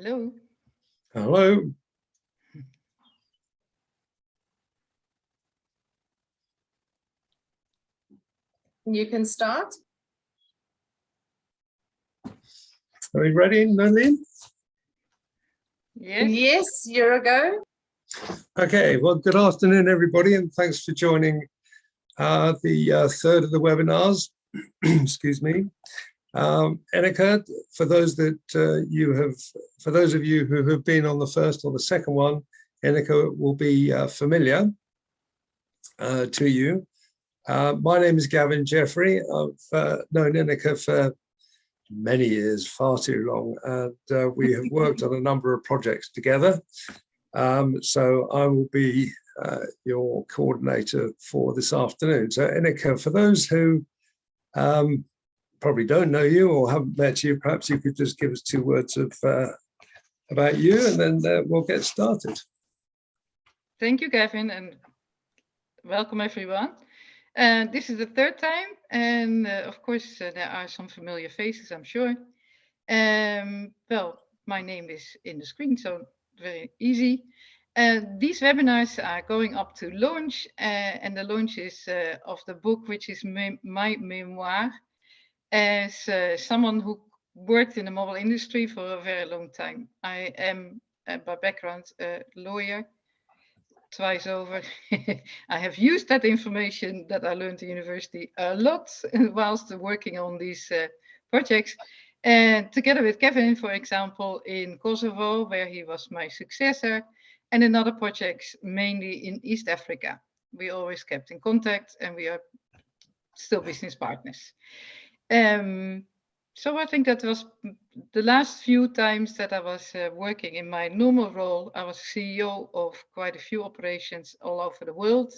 Hello. Hello. You can start. Are we ready, Nolene? Yes. Yes, you're a go. Okay, well, good afternoon, everybody, and thanks for joining the third of the webinars. Excuse me. Ineke, for those of you who have been on the first or the second one, Ineke will be familiar to you. My name is Gavin Jeffrey. I've known Ineke for many years, far too long, and we have worked on a number of projects together. So I will be your coordinator for this afternoon. So Ineke, for those who probably don't know you or haven't met you, perhaps you could just give us 2 words of about you, and then we'll get started. Thank you, Gavin, and welcome everyone. This is the third time, and of course there are some familiar faces, I'm sure. Well, my name is in the screen, so very easy. These webinars are going up to launch, and the launch is of the book, which is my memoir, as someone who worked in the mobile industry for a very long time. I am by background a lawyer. Twice over. I have used that information that I learned at university a lot whilst working on these projects. And together with Kevin, for example, in Kosovo, where he was my successor, and in other projects, mainly in East Africa. We always kept in contact, and we are still business partners. So I think that was the last few times that I was working in my normal role. I was CEO of quite a few operations all over the world.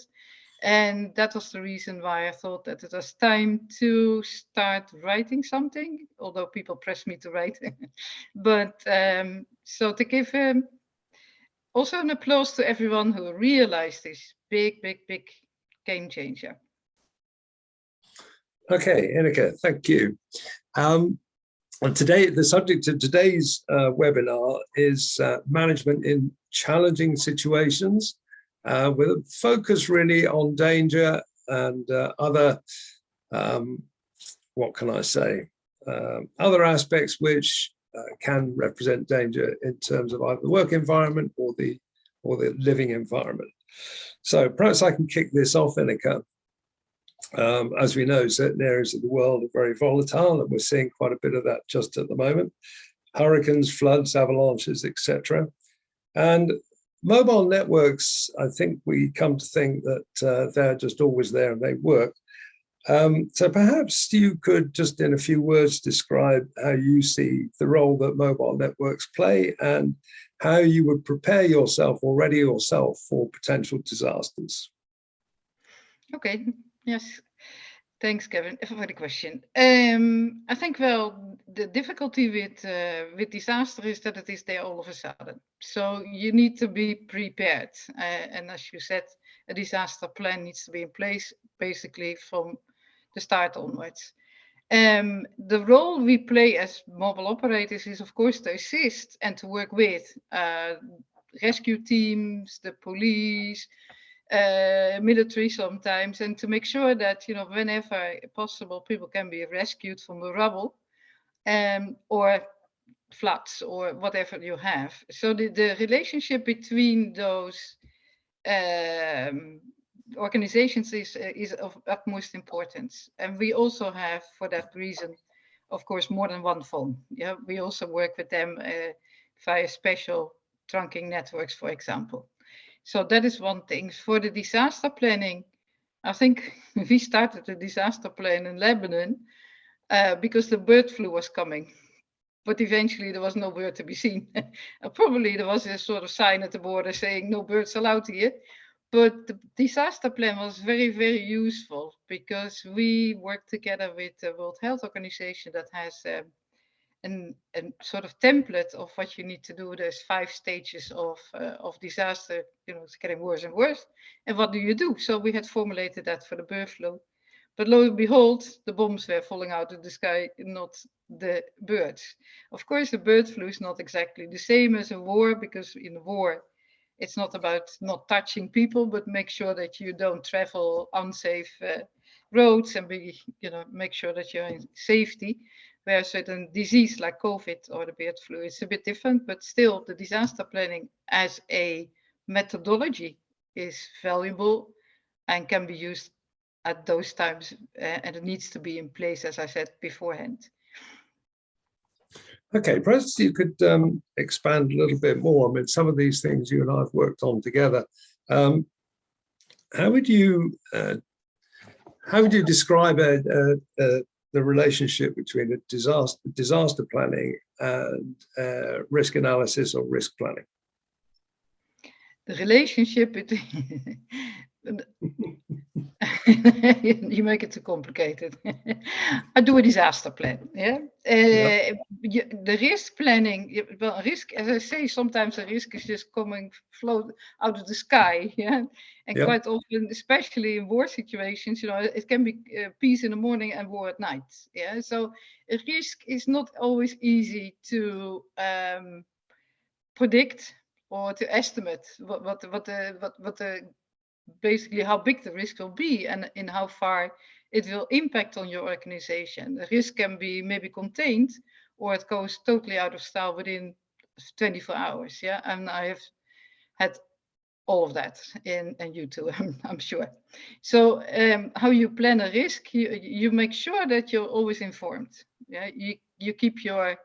And that was the reason why I thought that it was time to start writing something, although people pressed me to write. But so to give also an applause to everyone who realized this big game changer. Okay, Ineke, thank you. And today, the subject of today's webinar is management in challenging situations, with a focus really on danger and other, what can I say, other aspects which can represent danger in terms of either the work environment or the living environment. So perhaps I can kick this off, Ineke. As we know, certain areas of the world are very volatile, and we're seeing quite a bit of that just at the moment. Hurricanes, floods, avalanches, etc. And mobile networks, I think we come to think that they're just always there and they work. So perhaps you could just in a few words describe how you see the role that mobile networks play and how you would prepare yourself or ready yourself for potential disasters. Okay. Yes, thanks, Kevin, for the question. I think, well, the difficulty with disaster is that it is there all of a sudden. So you need to be prepared. And as you said, a disaster plan needs to be in place basically from the start onwards. The role we play as mobile operators is, of course, to assist and to work with rescue teams, the police, military sometimes, and to make sure that, you know, whenever possible, people can be rescued from the rubble or floods or whatever you have. So the relationship between those organizations is of utmost importance. And we also have, for that reason, of course, more than one phone. Yeah, we also work with them via special trunking networks, for example. So that is one thing. For the disaster planning, I think we started the disaster plan in Lebanon because the bird flu was coming. But eventually there was no bird to be seen. Probably there was a sort of sign at the border saying no birds allowed here. But the disaster plan was very useful because we worked together with the World Health Organization that has a sort of template of what you need to do. There's 5 stages of disaster. You know, it's getting worse and worse. And what do you do? So we had formulated that for the bird flu. But lo and behold, the bombs were falling out of the sky, not the birds. Of course, the bird flu is not exactly the same as a war, because in a war, it's not about not touching people, but make sure that you don't travel unsafe roads and make sure that you're in safety. Whereas with a disease like COVID or the bird flu, it's a bit different, but still the disaster planning as a methodology is valuable and can be used at those times, and it needs to be in place, as I said beforehand. Okay, perhaps you could expand a little bit more. I mean, some of these things you and I have worked on together. How would you describe the relationship between a disaster planning and risk analysis or risk planning? The relationship between you make it too complicated. I do a disaster plan. Yeah. The risk planning. Well, risk, as I say, sometimes a risk is just float out of the sky. Yeah. And quite often, especially in war situations, it can be peace in the morning and war at night. Yeah. So a risk is not always easy to predict or to estimate basically how big the risk will be and in how far it will impact on your organization. The risk can be maybe contained, or it goes totally out of style within 24 hours. Yeah, and I have had all of that, and you too, I'm sure. So how you plan a risk, you make sure that you're always informed. Yeah, you keep your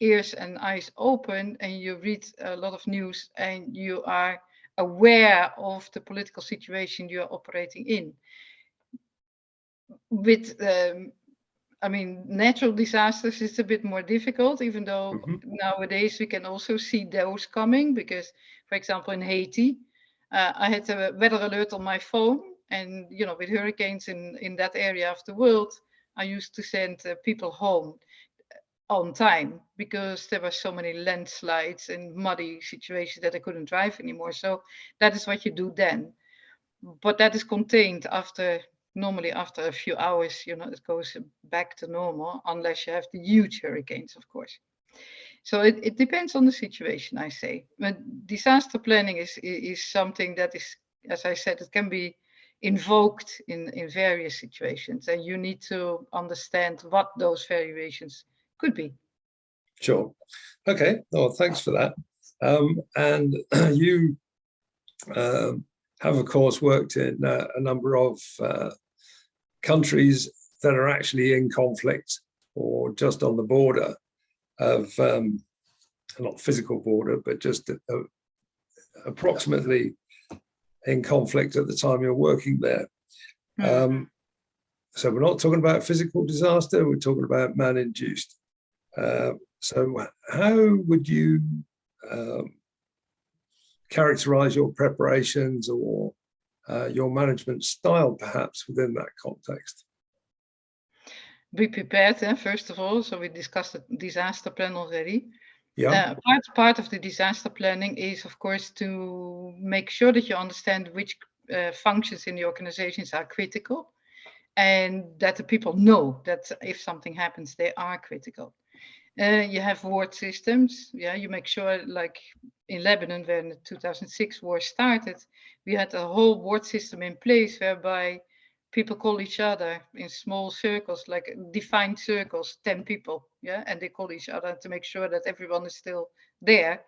ears and eyes open, and you read a lot of news, and you are aware of the political situation you are operating in. With natural disasters, it's a bit more difficult, even though nowadays we can also see those coming, because, for example, in Haiti, I had a weather alert on my phone, and with hurricanes in that area of the world, I used to send people home on time, because there were so many landslides and muddy situations that I couldn't drive anymore. So that is what you do then. But that is contained normally after a few hours, it goes back to normal, unless you have the huge hurricanes, of course. So it depends on the situation, I say. But disaster planning is something that is, as I said, it can be invoked in various situations, and you need to understand what those variations could be. Sure. Okay. Oh, thanks for that. And you have, of course, worked in a number of countries that are actually in conflict or just on the border of, not physical border, but just approximately in conflict at the time you're working there. So we're not talking about physical disaster, we're talking about man-induced. So how would you characterize your preparations or your management style, perhaps, within that context? Be prepared, first of all. So we discussed the disaster plan already. Yeah. Part of the disaster planning is, of course, to make sure that you understand which functions in the organizations are critical, and that the people know that if something happens, they are critical. You have ward systems. Yeah, you make sure, like in Lebanon, when the 2006 war started, we had a whole ward system in place whereby people call each other in small circles, like defined circles, 10 people, yeah, and they call each other to make sure that everyone is still there.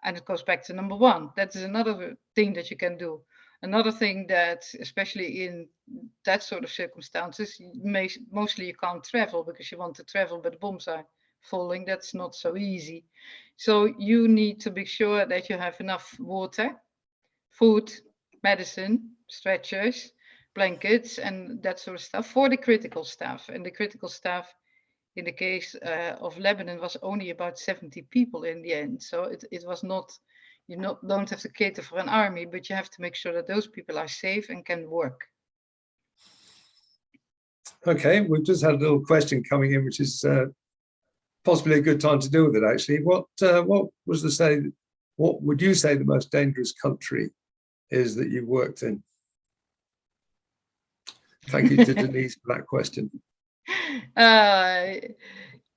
And it goes back to number one. That is another thing that you can do. Another thing that, especially in that sort of circumstances, mostly you can't travel because you want to travel, but the bombs are falling. That's not so easy. So you need to be sure that you have enough water, food, medicine, stretchers, blankets, and that sort of stuff for the critical staff. And the critical staff, in the case of Lebanon, was only about 70 people in the end. So it was not, don't have to cater for an army, but you have to make sure that those people are safe and can work. Okay, we've just had a little question coming in, which is possibly a good time to deal with it, actually. What would you say the most dangerous country is that you've worked in? Thank you to Denise for that question.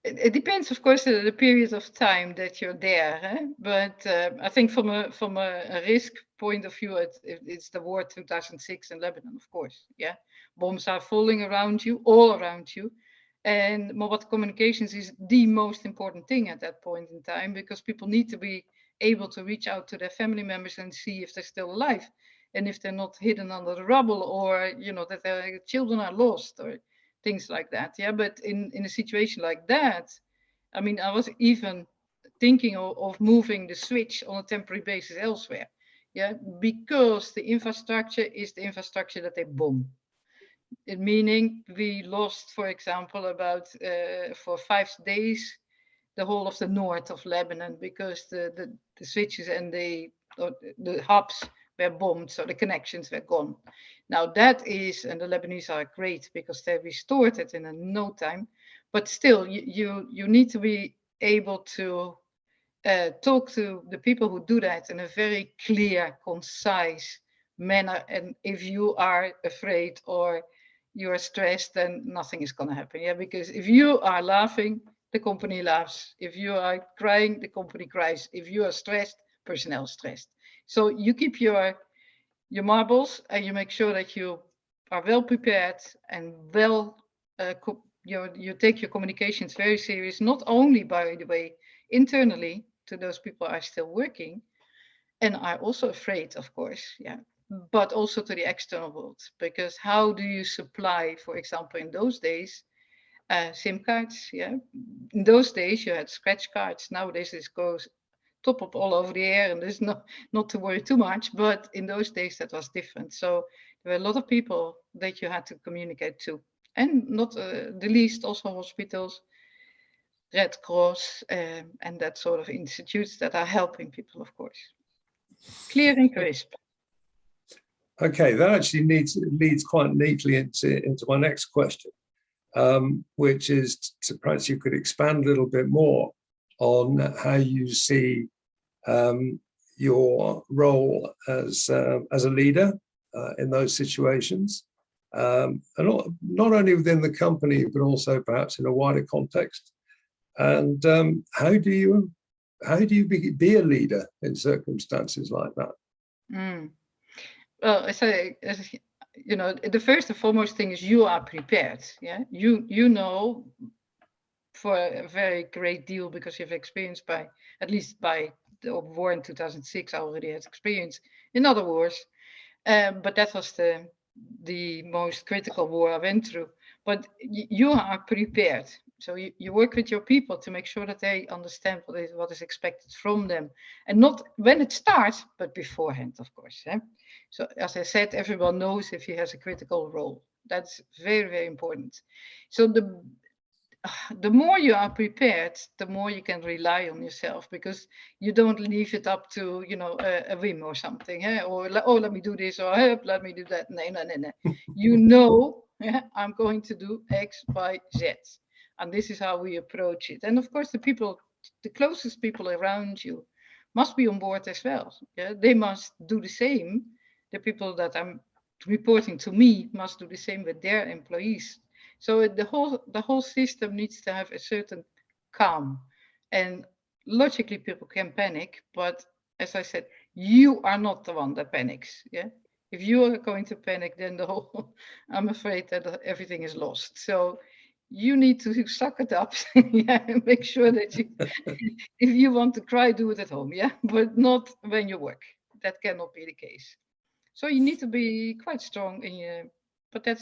It depends, of course, the period of time that you're there. But I think from a risk point of view, it's the war 2006 in Lebanon, of course. Yeah, bombs are falling around you, all around you, and mobile communications is the most important thing at that point in time, because people need to be able to reach out to their family members and see if they're still alive, and if they're not hidden under the rubble, or that their children are lost, or things like that. Yeah, but in a situation like that, I mean, I was even thinking of moving the switch on a temporary basis elsewhere. Yeah, because the infrastructure is the infrastructure that they bomb. It meaning we lost, for example, about for 5 days the whole of the north of Lebanon, because the switches and the hubs were bombed, so the connections were gone. Now that is, and the Lebanese are great because they restored it in a no time, but still you need to be able to talk to the people who do that in a very clear, concise manner. And if you are afraid or you are stressed, then nothing is going to happen. Yeah, because if you are laughing, the company laughs. If you are crying, the company cries. If you are stressed, personnel is stressed. So you keep your marbles, and you make sure that you are well prepared and well you take your communications very serious, not only, by the way, internally to those people are still working and are also afraid, of course, yeah, but also to the external world, because how do you supply, for example, in those days, SIM cards? Yeah, in those days you had scratch cards. Nowadays this goes top up all over the air, and there's not to worry too much. But in those days that was different. So there were a lot of people that you had to communicate to, and not the least also hospitals, Red Cross, and that sort of institutes that are helping people, of course. Clear and crisp. Okay, that actually leads quite neatly into my next question, which is to perhaps you could expand a little bit more on how you see your role as a leader in those situations, and not only within the company, but also perhaps in a wider context. And how do you be a leader in circumstances like that? Well, the first and foremost thing is you are prepared. Yeah, you know, for a very great deal, because you've experienced at least by the war in 2006, I already had experience in other wars, but that was the most critical war I went through. But you are prepared. So you work with your people to make sure that they understand what is expected from them, and not when it starts, but beforehand, of course. So as I said, everyone knows if he has a critical role. That's very, very important. So the more you are prepared, the more you can rely on yourself, because you don't leave it up to a whim or something, or let me do this, or let me do that. No. I'm going to do X, Y, Z, and this is how we approach it. And of course, the closest people around you must be on board as well. Yeah, they must do the same. The people that I'm reporting to me must do the same with their employees. So the whole system needs to have a certain calm. And logically, people can panic, but as I said, you are not the one that panics. Yeah, if you are going to panic, then I'm afraid that everything is lost. So you need to suck it up. Yeah, and make sure that if you want to cry, do it at home. Yeah, but not when you work. That cannot be the case. So you need to be quite strong in your, but that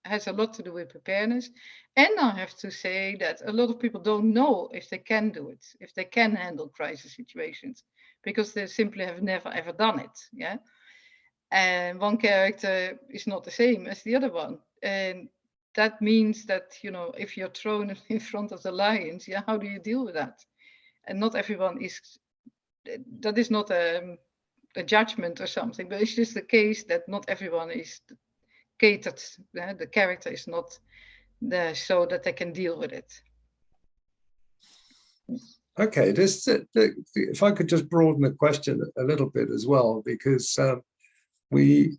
has a lot to do with preparedness. And I have to say that a lot of people don't know if they can do it, if they can handle crisis situations, because they simply have never ever done it. Yeah. And one character is not the same as the other one. And that means that, if you're thrown in front of the lions, yeah, how do you deal with that? And not everyone that is not a judgment or something, but it's just the case that not everyone is catered. The character is not there so that they can deal with it. Okay, if I could just broaden the question a little bit as well, because we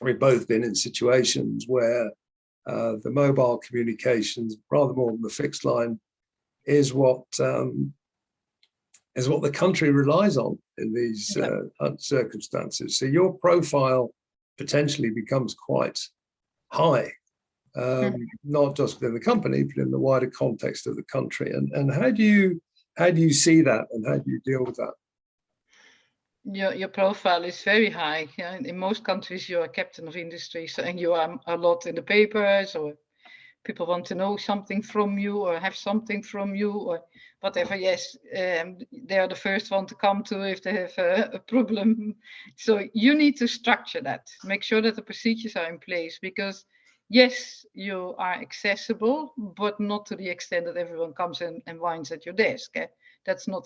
we've both been in situations where the mobile communications, rather more than the fixed line, is what the country relies on in these circumstances. So your profile potentially becomes quite high, not just within the company, but in the wider context of the country. And how do you see that, and how do you deal with that? Your profile is very high. Yeah? In most countries, you are captain of industry, so, and you are a lot in the papers, or people want to know something from you or have something from you or whatever. Yes, they are the first one to come to if they have a problem. So you need to structure that, make sure that the procedures are in place, because yes, you are accessible, but not to the extent that everyone comes in and whines at your desk. That's not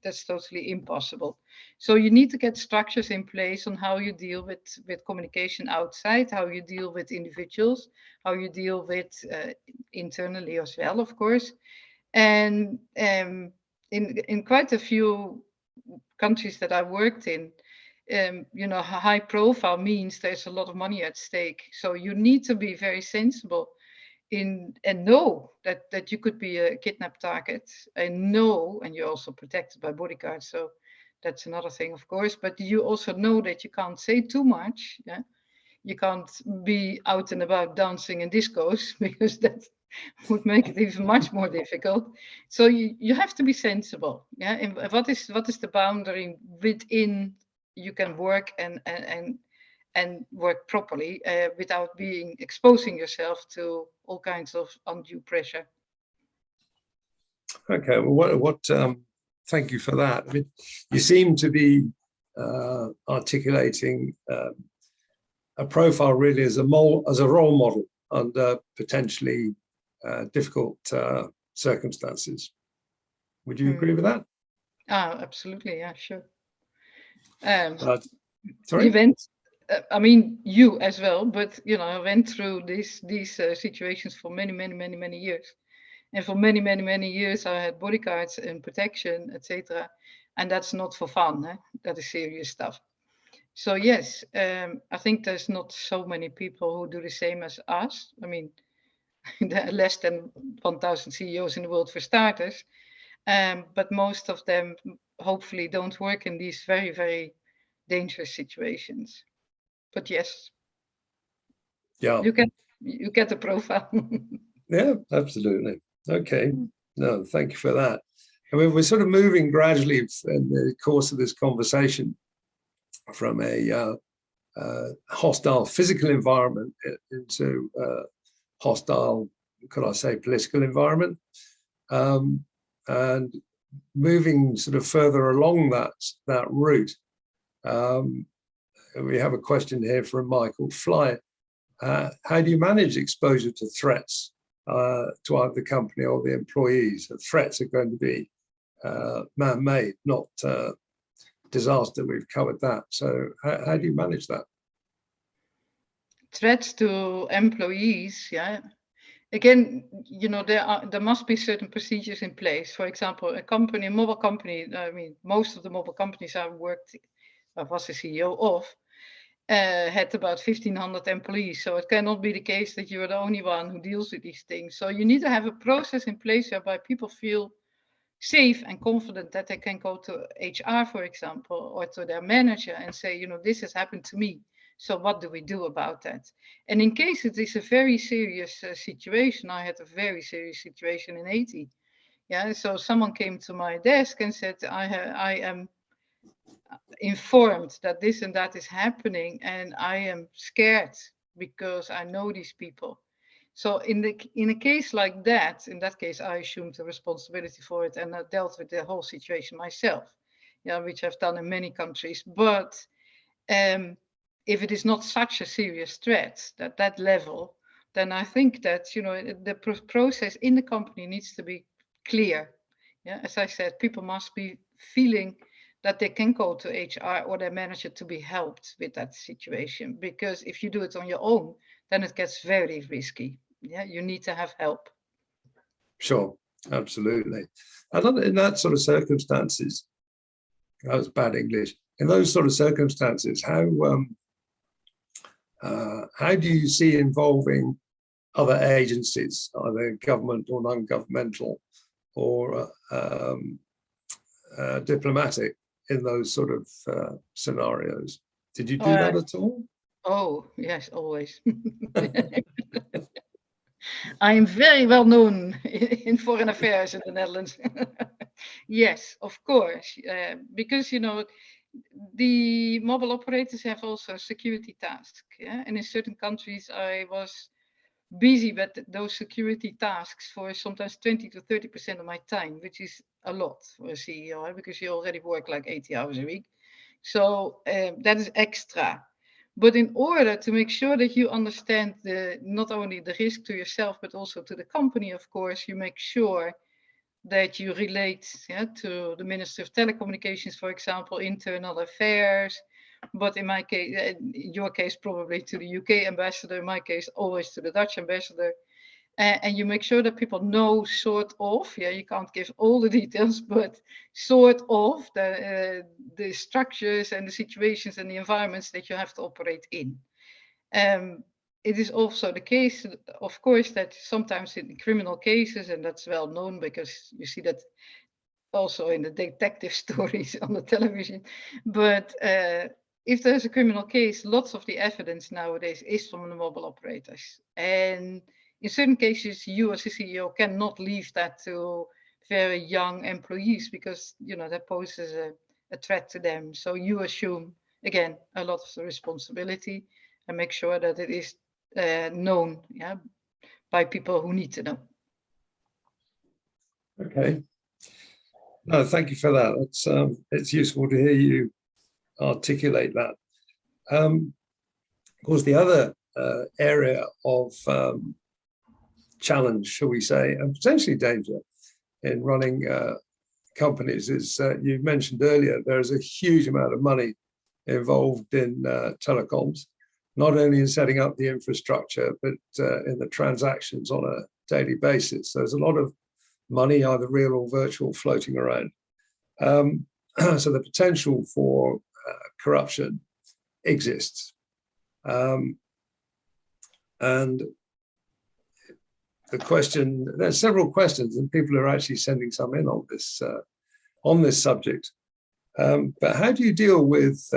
that's totally impossible. So you need to get structures in place on how you deal with communication outside, how you deal with individuals, how you deal with internally as well, of course. And in quite a few countries that I worked in, high profile means there's a lot of money at stake. So you need to be very sensible and know that you could be a kidnap target, and you're also protected by bodyguards. So that's another thing, of course. But you also know that you can't say too much. Yeah, you can't be out and about dancing in discos because that would make it even much more difficult. So you have to be sensible. Yeah, and what is the boundary within you can work and work properly without exposing yourself to all kinds of undue pressure. Okay, well, thank you for that. I mean, you seem to be articulating a profile really as a role model under potentially difficult circumstances. Would you agree with that? Absolutely, yeah, sure. Sorry? I mean, you as well, but I went through these situations for many years, and for many years I had bodyguards and protection, etc. And that's not for fun. That is serious stuff. So yes, I think there's not so many people who do the same as us. I mean, there are less than 1,000 CEOs in the world for starters, but most of them hopefully don't work in these very dangerous situations. But yes, yeah, you get the profile. Yeah, absolutely. Okay, no, thank you for that. I mean, we're sort of moving gradually in the course of this conversation from a hostile physical environment into hostile, could I say, political environment, and moving sort of further along that route. We have a question here from Michael Fly. How do you manage exposure to threats to either the company or the employees? The threats are going to be man-made, not disaster. We've covered that. So how do you manage that? Threats to employees, yeah. Again, there must be certain procedures in place. For example, a mobile company, I mean, most of the mobile companies I was the CEO of, had about 1,500 employees. So it cannot be the case that you're the only one who deals with these things. So you need to have a process in place whereby people feel safe and confident that they can go to HR, for example, or to their manager and say, this has happened to me. So what do we do about that? And in case it is a very serious situation, I had a very serious situation in Haiti. Yeah, so someone came to my desk and said, I am informed that this and that is happening, and I am scared because I know these people. So in a case like that, in that case, I assumed the responsibility for it and I dealt with the whole situation myself, which I've done in many countries. But if it is not such a serious threat at that level, then I think that the process in the company needs to be clear. Yeah, as I said, people must be feeling that they can go to HR or their manager to be helped with that situation. Because if you do it on your own, then it gets very risky. Yeah, you need to have help. Sure, absolutely. And in that sort of circumstances, that was bad English. In those sort of circumstances, how how do you see involving other agencies, either government or non-governmental or diplomatic, in those sort of scenarios? Did you do that at all? Oh, yes, always. I am very well known in foreign affairs in the Netherlands. Yes, of course, because the mobile operators have also security tasks. Yeah? And in certain countries, I was busy with those security tasks for sometimes 20 to 30% of my time, which is a lot for a CEO, because you already work like 80 hours a week. So that is extra. But in order to make sure that you understand not only the risk to yourself, but also to the company, of course, you make sure that you relate to the Minister of Telecommunications, for example, internal affairs. But in my case, in your case, probably to the UK ambassador, in my case, always to the Dutch ambassador. And you make sure that people know sort of, you can't give all the details, but sort of the structures and the situations and the environments that you have to operate in. It is also the case, of course, that sometimes in criminal cases, and that's well known because you see that also in the detective stories on the television, but if there's a criminal case, lots of the evidence nowadays is from the mobile operators. And in certain cases, you as a CEO cannot leave that to very young employees because, that poses a threat to them. So you assume, again, a lot of the responsibility and make sure that it is known by people who need to know. Okay. No, thank you for that. It's useful to hear you articulate that. Of course, the other area of challenge, shall we say, and potentially danger in running companies is, you mentioned earlier, there's a huge amount of money involved in telecoms, not only in setting up the infrastructure, but in the transactions on a daily basis. There's a lot of money, either real or virtual, floating around. So the potential for corruption exists. And the question, there's several questions, and people are actually sending some in on this subject. But how do you deal with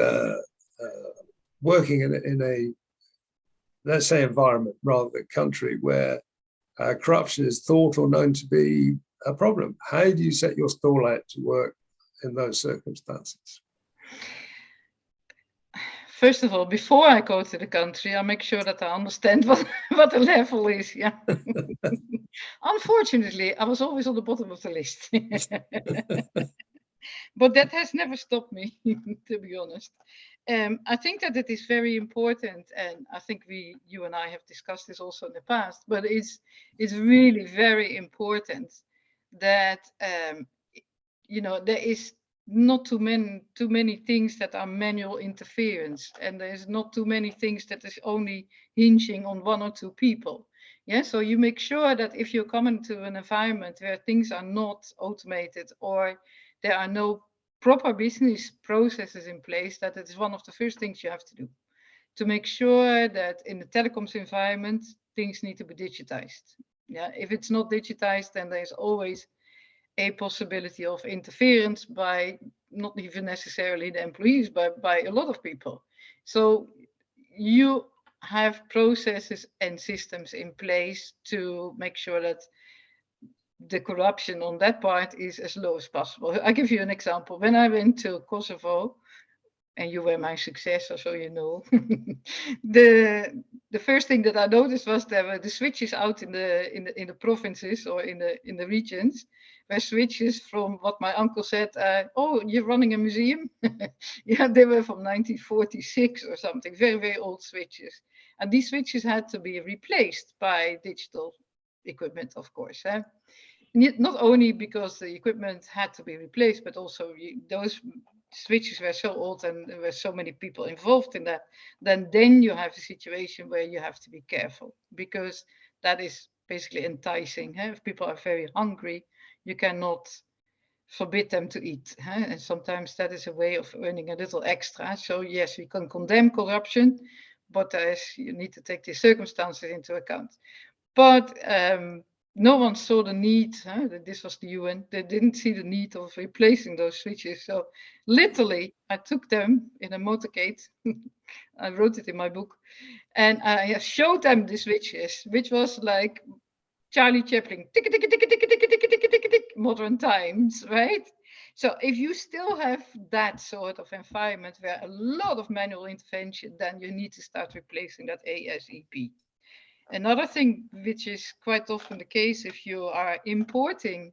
working in a, let's say, environment rather than country where corruption is thought or known to be a problem? How do you set your stall out to work in those circumstances? First of all, before I go to the country, I make sure that I understand what the level is. Yeah. Unfortunately, I was always on the bottom of the list. But that has never stopped me, to be honest. I think that it is very important, and I think you and I have discussed this also in the past, but it's really very important that there is not too many things that are manual interference, and there's not too many things that is only hinging on one or two people. Yeah, so you make sure that if you come into an environment where things are not automated or there are no proper business processes in place, that it is one of the first things you have to do to make sure that in the telecoms environment, things need to be digitized. Yeah, if it's not digitized, then there's always a possibility of interference by not even necessarily the employees, but by a lot of people. So you have processes and systems in place to make sure that the corruption on that part is as low as possible. I'll give you an example. When I went to Kosovo, and you were my successor, so you know, the first thing that I noticed was there were the switches out in the provinces or in the regions, were switches from what my uncle said. Oh, you're running a museum? Yeah, they were from 1946 or something, very, very old switches. And these switches had to be replaced by digital equipment, of course. Not only because the equipment had to be replaced, but also those switches were so old and there were so many people involved in that, then you have a situation where you have to be careful, because that is basically enticing. If people are very hungry, you cannot forbid them to eat. And sometimes that is a way of earning a little extra. So yes, we can condemn corruption, but you need to take the circumstances into account. But no one saw the need. This was the UN. They didn't see the need of replacing those switches. So literally, I took them in a motorcade. I wrote it in my book, and I showed them the switches, which was like Charlie Chaplin, tick, tick, tick, tick, tick, tick, tick, tick, tick, tick, modern times, right? So if you still have that sort of environment where a lot of manual intervention, then you need to start replacing that ASAP. Another thing, which is quite often the case if you are importing,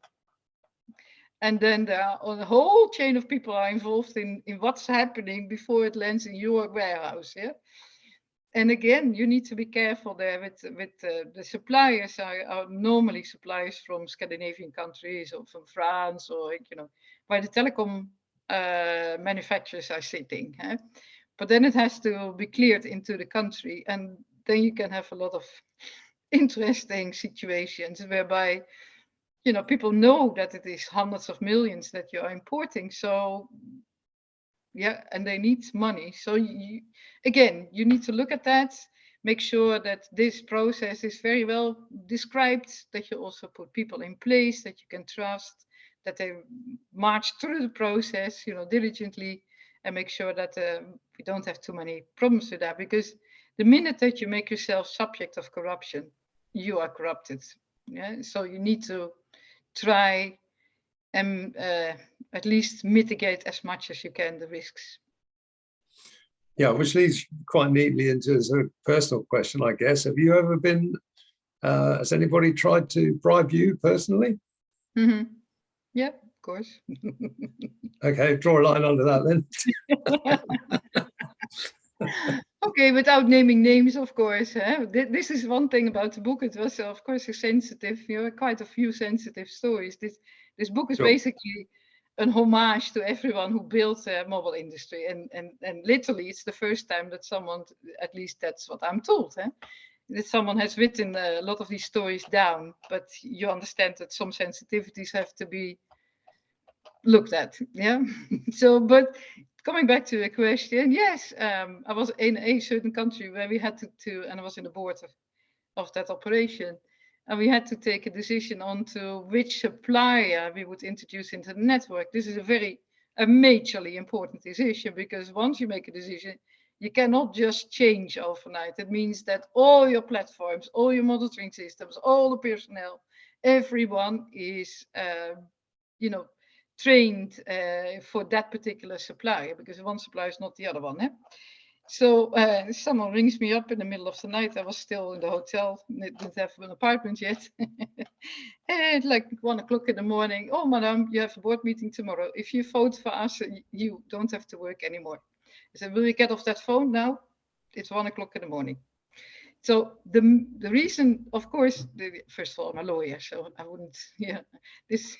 and then there are a whole chain of people are involved in what's happening before it lands in your warehouse. Yeah. And again, you need to be careful there with the suppliers are normally suppliers from Scandinavian countries or from France or, where the telecom manufacturers are sitting. But then it has to be cleared into the country, and then you can have a lot of interesting situations whereby, people know that it is hundreds of millions that you are importing. So yeah, and they need money. So again, you need to look at that, make sure that this process is very well described, that you also put people in place that you can trust, that they march through the process, diligently, and make sure that we don't have too many problems with that. Because the minute that you make yourself subject of corruption, you are corrupted. Yeah, so you need to try and at least mitigate as much as you can the risks. Yeah, which leads quite neatly into a personal question, I guess. Have you ever been, has anybody tried to bribe you personally? Mm-hmm. Yeah, of course. Okay, draw a line under that then. Okay, without naming names, of course. This is one thing about the book. It was, of course, a sensitive, quite a few sensitive stories. This book is Sure. basically an homage to everyone who built a mobile industry. And literally, it's the first time that someone, at least that's what I'm told, that someone has written a lot of these stories down. But you understand that some sensitivities have to be looked at. Yeah. So, but coming back to the question, yes, I was in a certain country where we had to and I was in the board of that operation, and we had to take a decision on to which supplier we would introduce into the network. This is a majorly important decision, because once you make a decision, you cannot just change overnight. It means that all your platforms, all your monitoring systems, all the personnel, everyone is, trained for that particular supplier, because one supplier is not the other one. So someone rings me up in the middle of the night. I was still in the hotel, didn't have an apartment yet. And like 1 o'clock in the morning, oh, madam, you have a board meeting tomorrow. If you vote for us, you don't have to work anymore. I said, will you get off that phone now? It's 1 o'clock in the morning. So the reason, of course, first of all, I'm a lawyer, so I wouldn't, this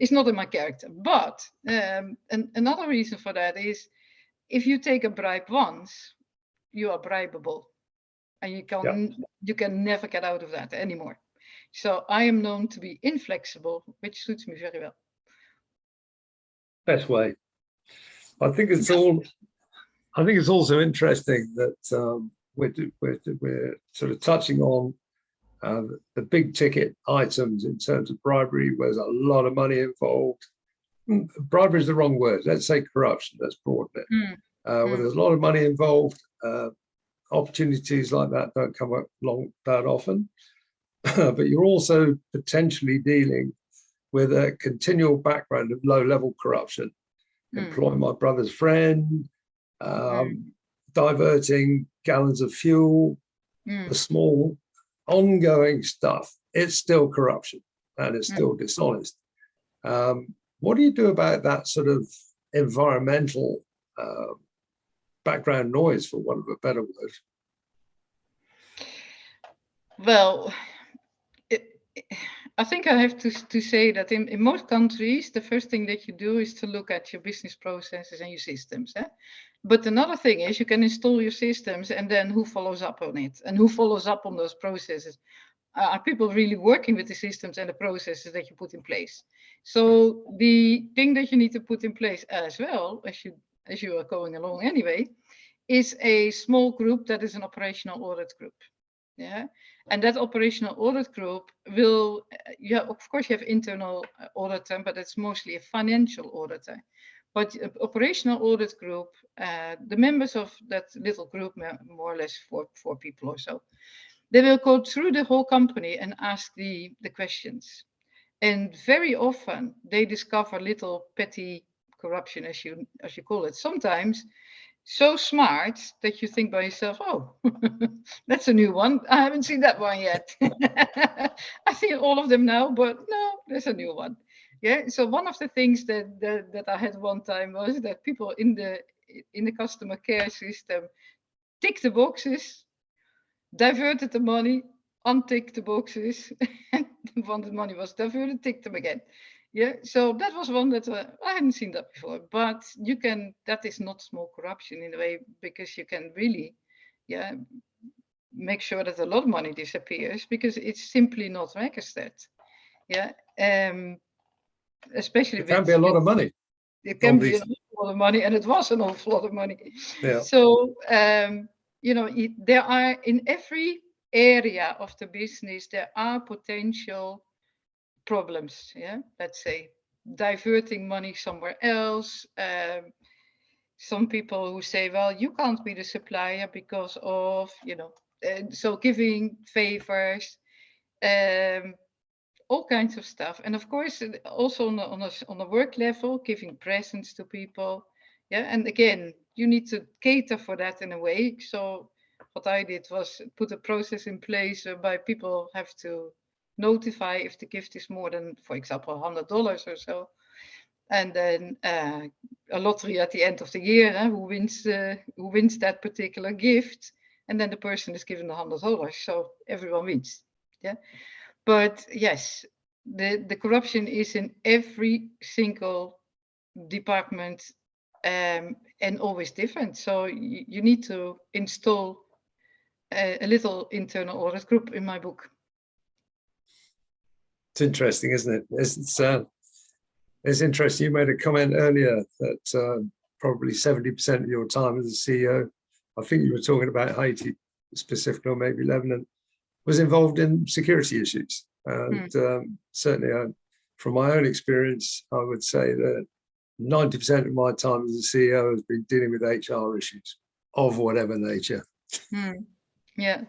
is not in my character. But and another reason for that is, if you take a bribe once, you are bribable, and you can never get out of that anymore. So I am known to be inflexible, which suits me very well. Best way. I think it's also interesting that we're sort of touching on the big ticket items in terms of bribery, where there's a lot of money involved. Bribery is the wrong word. Let's say corruption. Let's broaden it. Where there's a lot of money involved, opportunities like that don't come along that often. But you're also potentially dealing with a continual background of low-level corruption. Employ my brother's friend, diverting gallons of fuel, the small ongoing stuff. It's still corruption, and it's still dishonest. What do you do about that sort of environmental background noise, for want of a better word? Well, I think I have to say that in most countries, the first thing that you do is to look at your business processes and your systems. But another thing is, you can install your systems, and then who follows up on it, and who follows up on those processes? Are people really working with the systems and the processes that you put in place? So the thing that you need to put in place as well, as you are going along anyway, is a small group that is an operational audit group. Yeah, and that operational audit group will, yeah, of course you have internal auditor, but it's mostly a financial auditor. But operational audit group, the members of that little group, more or less four people or so, they will go through the whole company and ask the questions. And very often they discover little petty corruption, as you call it. Sometimes so smart that you think by yourself, oh, that's a new one. I haven't seen that one yet. I see all of them now, but no, there's a new one. Yeah. So one of the things that I had one time was that people in the customer care system tick the boxes, diverted the money, unticked the boxes, and when the money was diverted, ticked them again. Yeah, so that was one that I hadn't seen that before. But that is not small corruption in a way, because you can really, yeah, make sure that a lot of money disappears because it's simply not registered. Yeah, especially It can be a lot of money. It can be these. an awful lot of money, and it was an awful lot of money. Yeah. So, there are in every area of the business, there are potential problems. Yeah, let's say diverting money somewhere else. Some people who say, well, you can't be the supplier because of, so giving favors. All kinds of stuff, and of course also on a work level, giving presents to people. Yeah, and again, you need to cater for that in a way. So what I did was put a process in place whereby people have to notify if the gift is more than, for example, $100 or so, and then a lottery at the end of the year, who wins that particular gift, and then the person is given $100, so everyone wins. Yeah. But yes, the corruption is in every single department, and always different. So you need to install a little internal audit group in my book. It's interesting, isn't it? It's interesting. You made a comment earlier that probably 70% of your time as a CEO, I think you were talking about Haiti specifically, or maybe Lebanon, was involved in security issues. And certainly from my own experience, I would say that 90% of my time as a CEO has been dealing with HR issues of whatever nature. Yeah.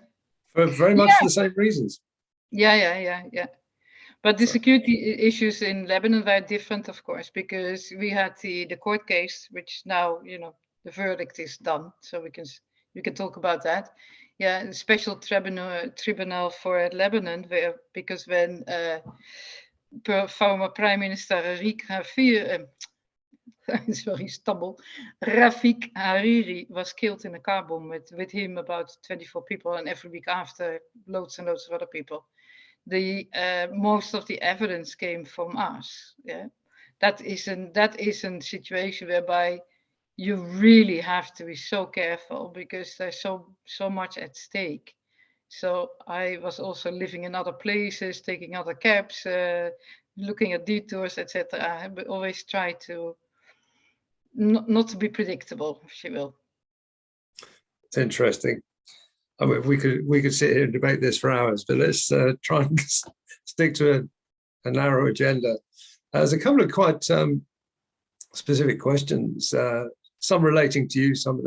For very much for the same reasons. Yeah. But the security issues in Lebanon were different, of course, because we had the court case, which now, the verdict is done. So we can talk about that. Yeah, a special tribunal for Lebanon, because when former Prime Minister Rafik Hariri was killed in a car bomb with him about 24 people, and every week after, loads and loads of other people. The most of the evidence came from us. Yeah, that is a situation whereby you really have to be so careful because there's so much at stake. So I was also living in other places, taking other cabs, looking at detours, etc. I always try to not to be predictable, if you will. It's interesting. I mean, we could sit here and debate this for hours, but let's try and stick to a narrow agenda. There's a couple of quite specific questions, some relating to you, some of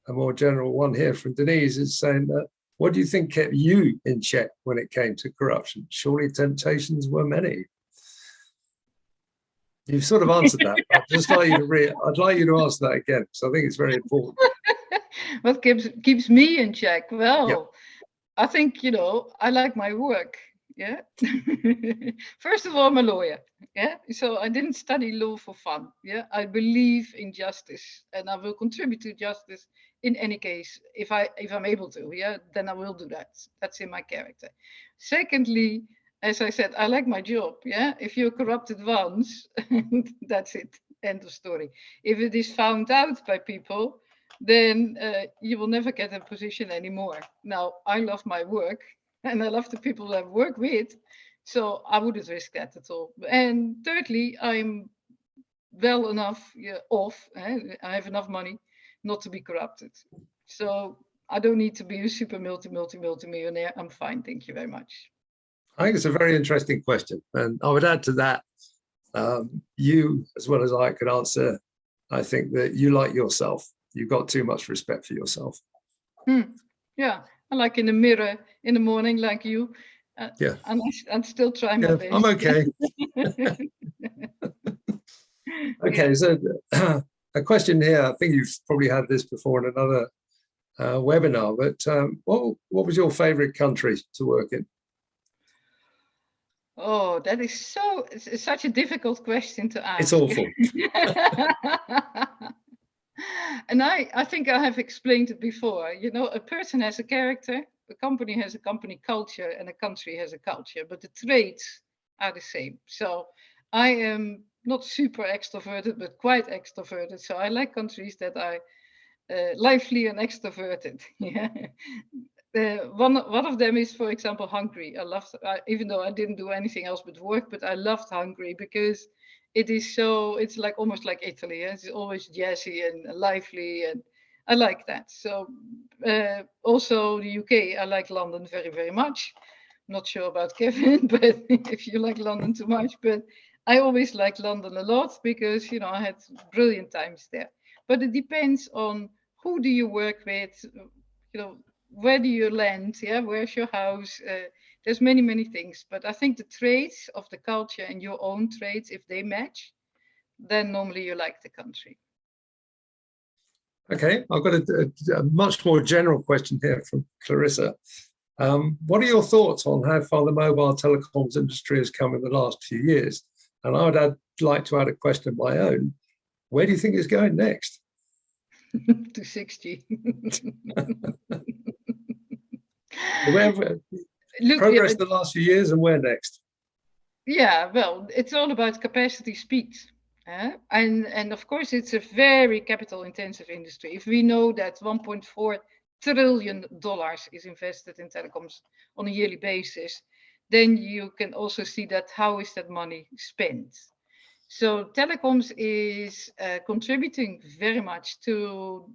a more general one here from Denise is saying that, what do you think kept you in check when it came to corruption? Surely temptations were many. You've sort of answered that. I'd like you to answer that again, because I think it's very important. What keeps me in check? Well, Yep. I think, I like my work. Yeah. First of all, I'm a lawyer. Yeah. So I didn't study law for fun. Yeah. I believe in justice, and I will contribute to justice in any case. If I'm able to, yeah, then I will do that. That's in my character. Secondly, as I said, I like my job. Yeah. If you're corrupted once, that's it. End of story. If it is found out by people, then you will never get a position anymore. Now, I love my work, and I love the people I work with, so I wouldn't risk that at all. And thirdly, I'm well enough off. I have enough money not to be corrupted. So I don't need to be a super multi-millionaire. I'm fine, thank you very much. I think it's a very interesting question. And I would add to that, you, as well as I, could answer, I think that you like yourself. You've got too much respect for yourself. Yeah, I like in the mirror in the morning, like you. Yeah. And still try my best. I'm okay. Okay, Yeah. so a question here, I think you've probably had this before in another webinar, but what was your favorite country to work in? Oh, that is it's such a difficult question to ask. It's awful. And I think I have explained it before. You know, a person has a character, a company has a company culture, and a country has a culture, but the traits are the same. So I am not super extroverted, but quite extroverted. So I like countries that are lively and extroverted. Yeah. One of them is, for example, Hungary. I loved, even though I didn't do anything else but work, but I loved Hungary because it is so, it's like almost like Italy. Yeah? It's always jazzy and lively, and I like that. So also the UK, I like London very, very much. Not sure about Kevin, but if you like London too much, but I always like London a lot because, you know, I had brilliant times there. But it depends on who do you work with, you know, where do you land, yeah, where's your house, there's many things, but I think the traits of the culture and your own traits, if they match, then normally you like the country. Okay, I've got a much more general question here from Clarissa. What are your thoughts on how far the mobile telecoms industry has come in the last few years? And I would like to add a question of my own. Where do you think it's going next? To 60. Look, progress the last few years, and where next? Yeah, well, it's all about capacity speed. And of course, it's a very capital intensive industry. If we know that $1.4 trillion is invested in telecoms on a yearly basis, then you can also see that how is that money spent. So telecoms is contributing very much to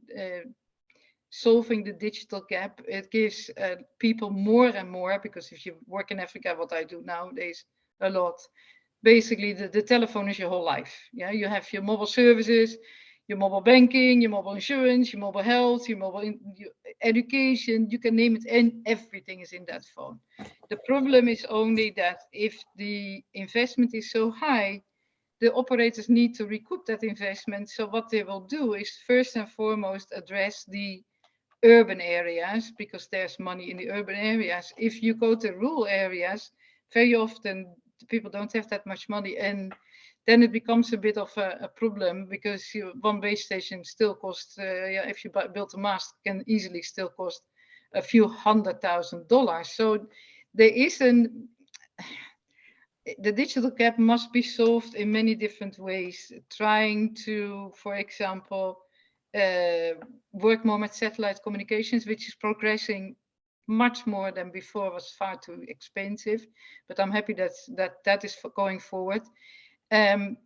solving the digital gap. It gives people more and more, because if you work in Africa, what I do nowadays a lot, basically the telephone is your whole life. Yeah, you have your mobile services, your mobile banking, your mobile insurance, your mobile health, your your education, you can name it, and everything is in that phone. The problem is only that if the investment is so high, the operators need to recoup that investment. So what they will do is first and foremost address the urban areas, because there's money in the urban areas. If you go to rural areas, very often people don't have that much money, and then it becomes a bit of a problem, because one base station still costs, yeah, if you build a mast, can easily still cost a few $100,000. So there is the digital gap must be solved in many different ways, trying to, for example, work more with satellite communications, which is progressing much more than before, was far too expensive, but I'm happy that is going forward. And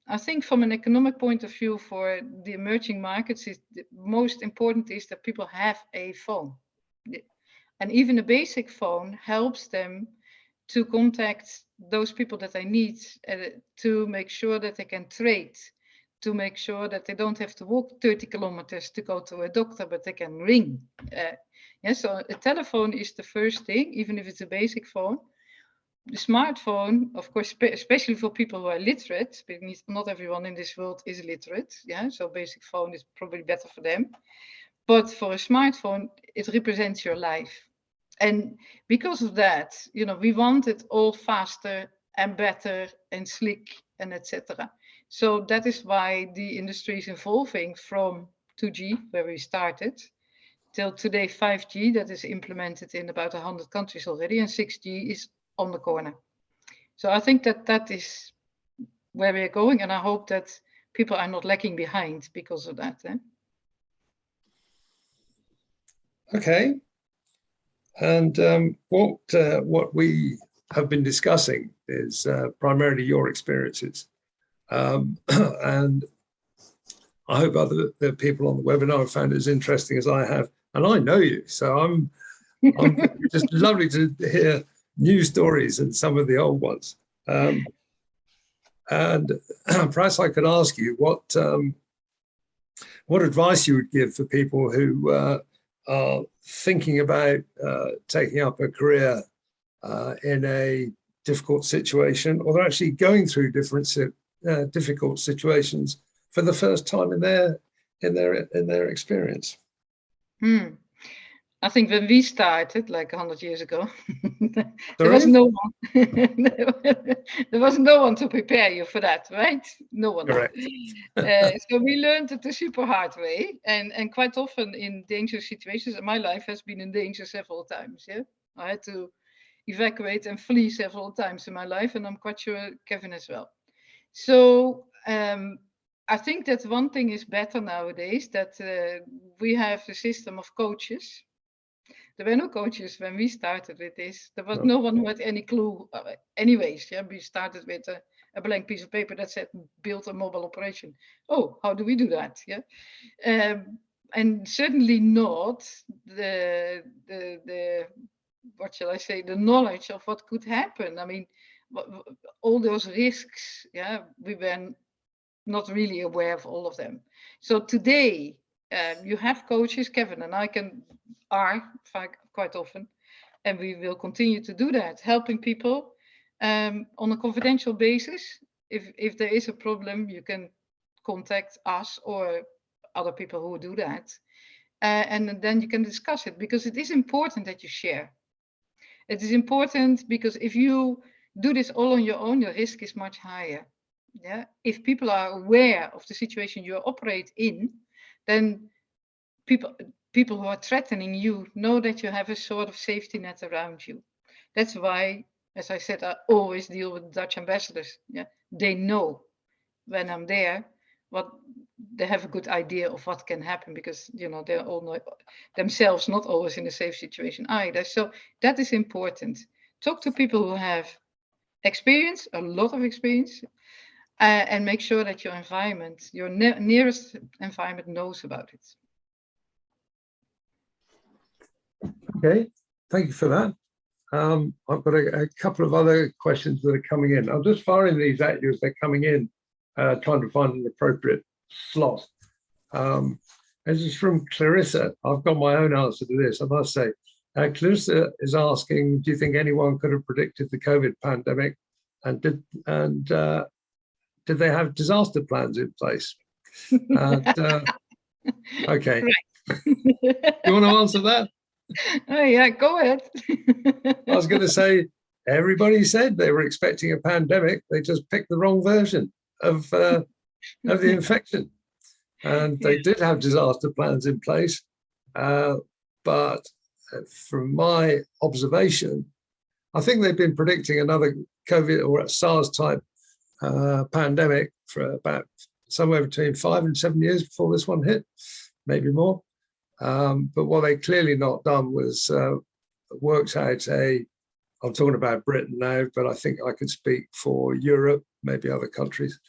I think from an economic point of view for the emerging markets, the most important is that people have a phone. And even a basic phone helps them to contact those people that they need, to make sure that they can trade, to make sure that they don't have to walk 30 kilometers to go to a doctor, but they can ring. Yeah, so a telephone is the first thing, even if it's a basic phone. The smartphone, of course, especially for people who are literate, because not everyone in this world is literate. Yeah, so basic phone is probably better for them. But for a smartphone, it represents your life. And because of that, you know, we want it all faster and better and slick and etc. So that is why the industry is evolving from 2G, where we started, till today 5G, that is implemented in about 100 countries already, and 6G is on the corner. So I think that is where we're going, and I hope that people are not lagging behind because of that. Okay. And what we have been discussing is primarily your experiences. And I hope the people on the webinar have found it as interesting as I have. And I know you, so I'm just lovely to hear new stories and some of the old ones. And perhaps I could ask you what advice you would give for people who are thinking about taking up a career in a difficult situation, or they're actually going through difficult situations for the first time in their experience. I think when we started, like 100 years ago, there was no one. There was no one to prepare you for that, right? No one. Correct. So we learned it the super hard way, and quite often in dangerous situations. My life has been in danger several times. Yeah, I had to evacuate and flee several times in my life, and I'm quite sure Kevin as well. So I think that one thing is better nowadays, that we have a system of coaches. There were no coaches when we started with this. There was no one who had any clue. Anyways, yeah, we started with a blank piece of paper that said build a mobile operation. Oh, how do we do that? Yeah, and certainly not the what shall I say, the knowledge of what could happen. I mean, all those risks. Yeah, we were not really aware of all of them. So today, you have coaches, Kevin and I are quite often, and we will continue to do that, helping people on a confidential basis. If there is a problem, you can contact us or other people who do that, and then you can discuss it, because it is important that you share. It is important because if you do this all on your own, your risk is much higher. Yeah, if people are aware of the situation you operate in, then people who are threatening you know that you have a sort of safety net around you. That's why, as I said, I always deal with Dutch ambassadors. Yeah, they know when I'm there what they have a good idea of what can happen, because they're all not, themselves not always in a safe situation either. So that is important. Talk to people who have experience, a lot of experience, and make sure that your environment, your nearest environment, knows about it. Okay, thank you for that. I've got a couple of other questions that are coming in. I'm just firing these at you as they're coming in, trying to find an appropriate slot. This is from Clarissa. I've got my own answer to this, I must say. Clarissa is asking, do you think anyone could have predicted the COVID pandemic, and did they have disaster plans in place? And, okay. You want to answer that? Oh, yeah, go ahead. I was going to say, everybody said they were expecting a pandemic. They just picked the wrong version of the infection. And they did have disaster plans in place. But from my observation, I think they've been predicting another COVID or a SARS type pandemic for about somewhere between 5 and 7 years before this one hit, maybe more. But what they clearly not done was worked out I'm talking about Britain now, but I think I could speak for Europe, maybe other countries.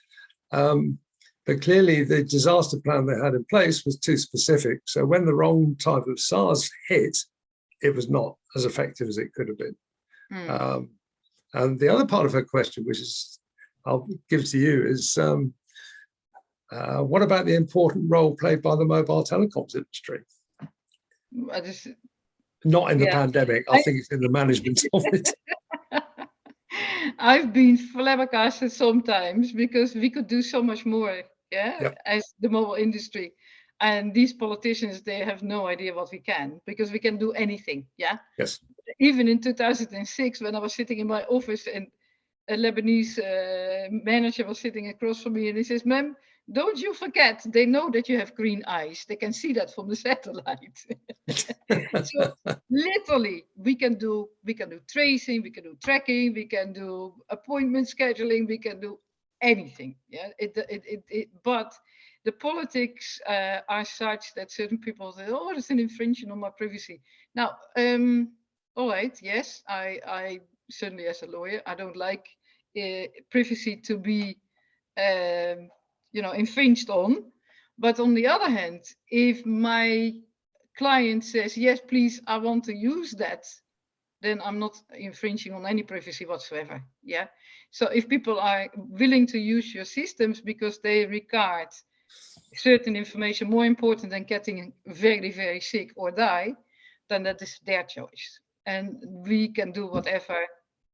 But clearly the disaster plan they had in place was too specific. So when the wrong type of SARS hit, it was not as effective as it could have been. And the other part of her question, which is I'll give to you, is what about the important role played by the mobile telecoms industry? Not in the pandemic. I think it's in the management of it. I've been flabbergasted sometimes, because we could do so much more, as the mobile industry. And these politicians, they have no idea what we can, because we can do anything. Yeah. Yes. Even in 2006, when I was sitting in my office and a Lebanese manager was sitting across from me, and he says, "Ma'am, don't you forget, they know that you have green eyes. They can see that from the satellite." So literally, we can do tracing, we can do tracking, we can do appointment scheduling, we can do anything. Yeah. But the politics are such that certain people say, "Oh, it's an infringement on my privacy." Now, all right, yes, I certainly, as a lawyer, I don't like privacy to be infringed on, But on the other hand, if my client says, yes, please, I want to use that, then I'm not infringing on any privacy whatsoever. Yeah. So if people are willing to use your systems because they regard certain information more important than getting very, very sick or die, then that is their choice. And we can do whatever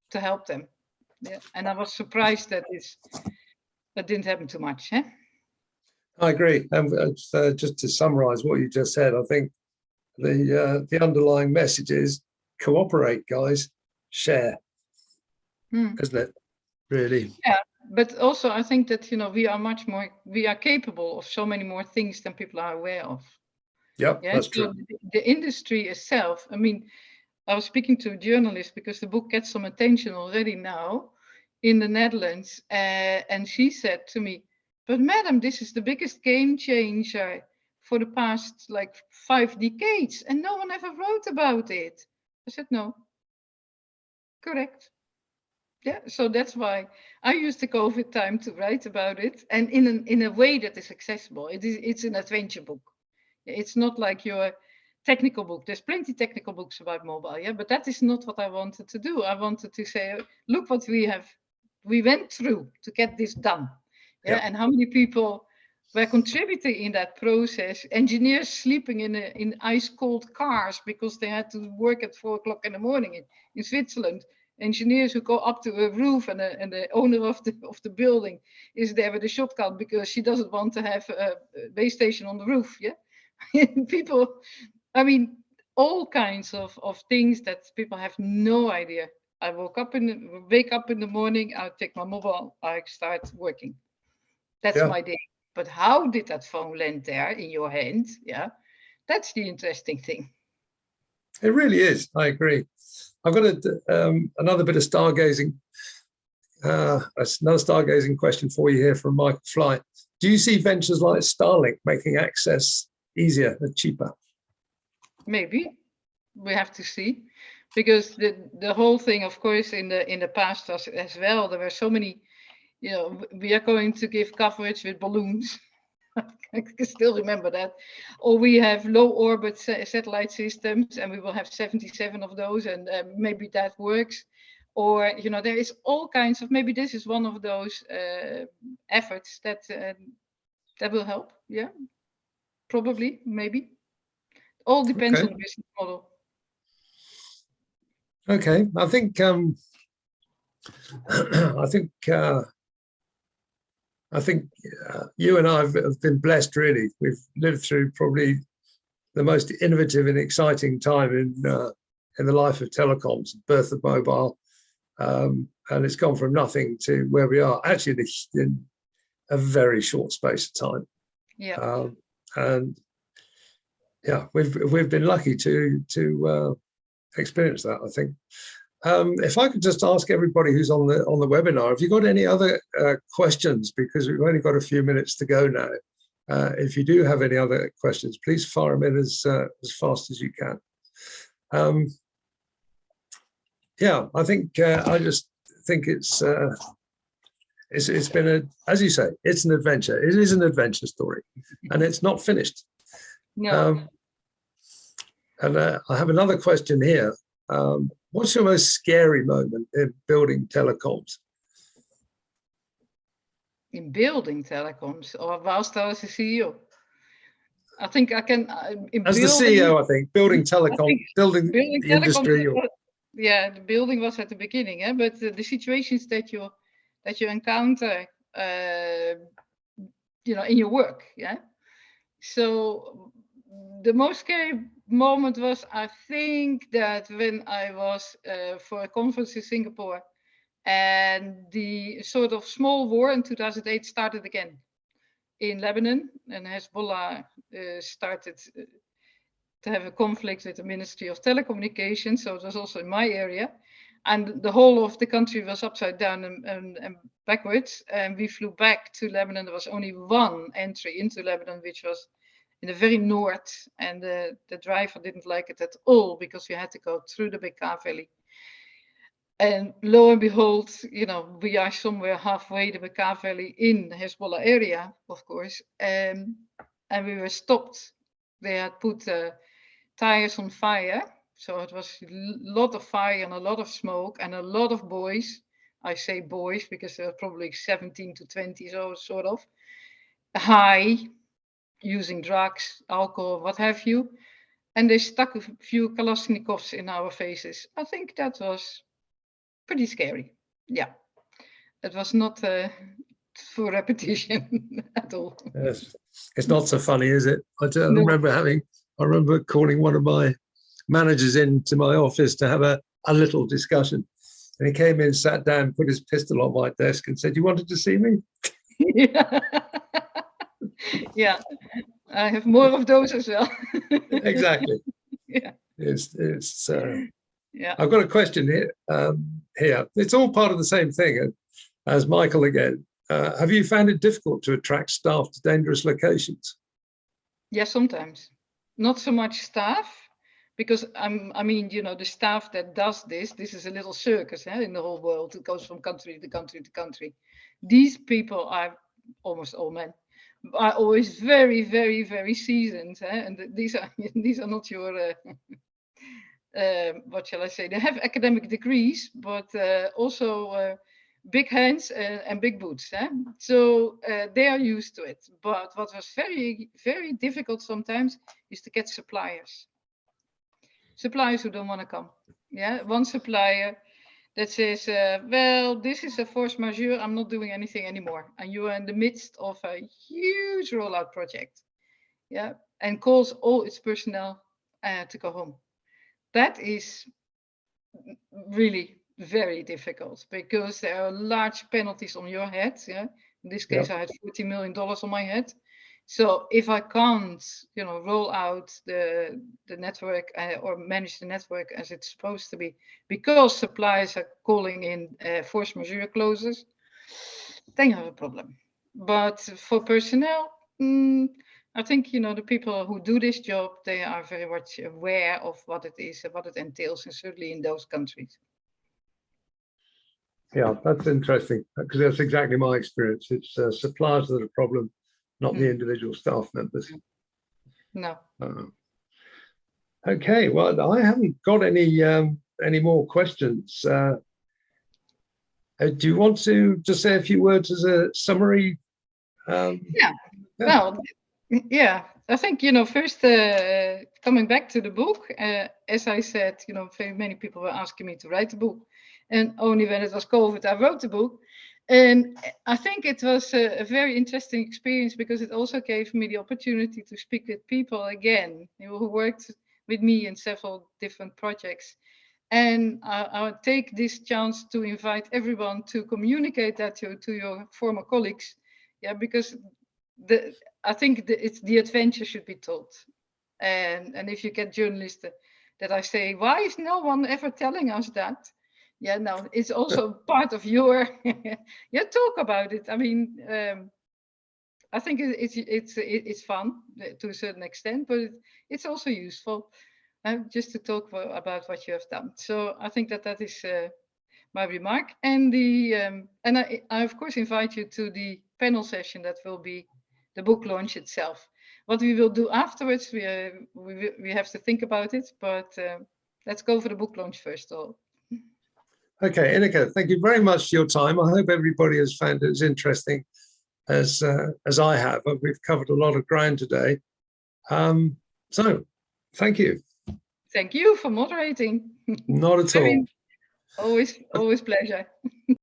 to help them. Yeah. And I was surprised that that didn't happen too much. Eh? I agree. And just to summarize what you just said, I think the underlying message is cooperate, guys, share, isn't it? Really? Yeah, but also I think that we are capable of so many more things than people are aware of. Yep, Yeah, that's so true. the industry itself. I mean, I was speaking to a journalist because the book gets some attention already now in the Netherlands, and she said to me, "But madam, this is the biggest game changer for the past like 5 decades, and no one ever wrote about it." I said, "No, correct." Yeah, so that's why I used the COVID time to write about it, and in a way that is accessible. It's an adventure book. It's not like your technical book. There's plenty technical books about mobile, yeah, but that is not what I wanted to do. I wanted to say, look what we went through to get this done, yeah, Yep. and how many people were contributing in that process. Engineers sleeping in ice cold cars because they had to work at 4 o'clock in the morning in Switzerland. Engineers who go up to a roof, and the owner of the building is there with a shotgun because she doesn't want to have a base station on the roof. Yeah, people, I mean, all kinds of things that people have no idea. I wake up in the morning, I take my mobile, I start working. That's Yeah, my day. But how did that phone land there in your hand? Yeah, that's the interesting thing. it really is. I agree. I've got another bit of stargazing. Another stargazing question for you here from Michael Fly. Do you see ventures like Starlink making access easier and cheaper? Maybe we have to see, because the whole thing, of course, in the past as well, there were so many. We are going to give coverage with balloons. I can still remember that. Or we have low orbit satellite systems, and we will have 77 of those, and maybe that works. Or there is all kinds of. Maybe this is one of those efforts that will help. Yeah, probably, maybe. All depends Okay. on the business model. Okay. I think I think you and I have been blessed. Really, we've lived through probably the most innovative and exciting time in the life of telecoms, birth of mobile, and it's gone from nothing to where we are. Actually, in a very short space of time. Yeah. And yeah, we've been lucky to experience that, I think. If I could just ask everybody who's on the webinar, have you got any other questions? Because we've only got a few minutes to go now. If you do have any other questions, please fire them in as fast as you can. Yeah, I think I just think it's been as you say, it's an adventure. It is an adventure story, and it's not finished. No. And I have another question here. What's your most scary moment in building telecoms? In building telecoms, or whilst I was a CEO? I think I can. As the CEO, I think building I telecom, think building building the telecoms. industry. Yeah, the building was at the beginning, but the situations that you encounter, in your work, yeah. So the most scary moment was, I think, that when I was for a conference in Singapore, and the sort of small war in 2008 started again in Lebanon, and Hezbollah started to have a conflict with the Ministry of Telecommunications. So it was also in my area. And the whole of the country was upside down and backwards. And we flew back to Lebanon. There was only one entry into Lebanon, which was in the very north. And the driver didn't like it at all because we had to go through the Bekaa Valley. And lo and behold, we are somewhere halfway the Bekaa Valley in the Hezbollah area, of course. and we were stopped. They had put tires on fire, so it was a lot of fire and a lot of smoke and a lot of boys. I say boys because they're probably 17 to 20, so sort of high, using drugs, alcohol, what have you. And they stuck a few Kalashnikovs in our faces. I think that was pretty scary. Yeah, it was not for repetition at all. Yes. It's not so funny, is it? No. I remember calling one of my managers into my office to have a little discussion. And he came in, sat down, put his pistol on my desk and said, "You wanted to see me?" Yeah. Yeah, I have more of those as well. Exactly. Yeah. Yeah. I've got a question here. Here, it's all part of the same thing. As Michael again, have you found it difficult to attract staff to dangerous locations? Yeah, sometimes. Not so much staff, because I mean, you know, the staff that does this is a little circus in the whole world. It goes from country to country to country. These people are almost all men. Are always very, very, very seasoned, and these are not your what shall I say? They have academic degrees, but also big hands and big boots. So they are used to it. But what was very, very difficult sometimes is to get suppliers. Suppliers who don't want to come. Yeah, one supplier that says, well, this is a force majeure, I'm not doing anything anymore. And you are in the midst of a huge rollout project. Yeah, and calls all its personnel to go home. That is really very difficult because there are large penalties on your head. Yeah, in this case, I had $40 million on my head. So if I can't, you know, roll out the network or manage the network as it's supposed to be, because suppliers are calling in force majeure clauses, then you have a problem. But for personnel, I think, you know, the people who do this job, they are very much aware of what it is and what it entails, and certainly in those countries. Yeah, that's interesting because that's exactly my experience. It's suppliers that are the problem, not the individual staff members. No. Okay, well, I haven't got any more questions. Do you want to just say a few words as a summary? Yeah. Well, yeah, I think, you know, first coming back to the book, as I said, you know, very many people were asking me to write the book, and only when it was COVID, I wrote the book. And I think it was a very interesting experience because it also gave me the opportunity to speak with people again, you know, who worked with me in several different projects. And I would take this chance to invite everyone to communicate that to your former colleagues. Yeah, because I think it's the adventure should be told. And if you get journalists that I say, why is no one ever telling us that? Yeah, no, it's also part of your talk about it. I mean, I think it's fun to a certain extent, but it's also useful just to talk about what you have done. So I think that is my remark. And I of course invite you to the panel session that will be the book launch itself. What we will do afterwards, we have to think about it, but let's go for the book launch first of all. Okay, Ineke, thank you very much for your time. I hope everybody has found it as interesting as I have. We've covered a lot of ground today. So, thank you. Thank you for moderating. Not at all. Always pleasure.